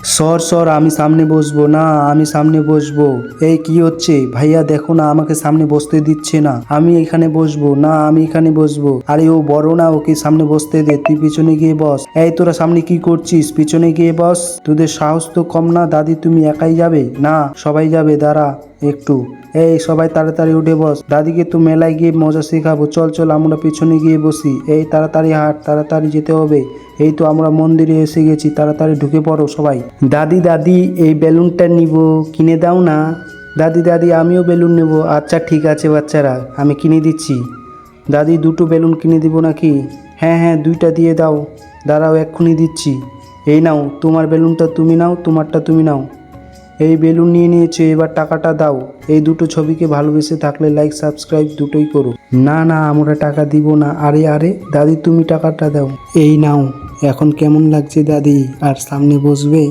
সর সর, আমি সামনে বসবো না, আমি সামনে বসবো। এই কি হচ্ছে ভাইয়া, দেখো না আমাকে সামনে বসতে দিচ্ছে না। আমি এখানে বসবো না, আমি এখানে বসবো। আরে ও বড় না, ওকে সামনে বসতে দে, তুই পিছনে গিয়ে বস। এই তোরা সামনে কি করছিস, পিছনে গিয়ে বস। তোদের সাহস তো কম না। দাদি তুমি একাই যাবে? না, সবাই যাবে, দাঁড়া একটু। এই সবাই তাড়াতাড়ি উঠে বস, দাদিকে তো মেলায় গিয়ে মজা শেখাবো। চল চল আমরা পিছনে গিয়ে বসি। এই তাড়াতাড়ি হাঁট, তাড়াতাড়ি যেতে হবে। এই তো আমরা মন্দিরে এসে গেছি, তাড়াতাড়ি ঢুকে পড়ো সবাই। দাদি দাদি, এই বেলুনটা নিব, কিনে দাও না। দাদি দাদি, আমিও বেলুন নেব। আচ্ছা ঠিক আছে বাচ্চারা, আমি কিনে দিচ্ছি। দাদি দুটো বেলুন কিনে দিব নাকি? হ্যাঁ হ্যাঁ, দুইটা দিয়ে দাও। দাঁড়াও এক্ষুনি দিচ্ছি। এই নাও, তোমার বেলুনটা তুমি নাও, তোমারটা তুমি নাও। এই বেলুন নিয়ে নিয়েছো, এবার টাকাটা দাও। এই দুটো ছবিকে ভালোবেসে থাকলে লাইক সাবস্ক্রাইব দুটোই করো। না না, আমরা টাকা দিব না। আরে আরে দাদি, তুমি টাকাটা দাও। এই নাও। এখন কেমন লাগছে দাদি? আর সামনে বসবে?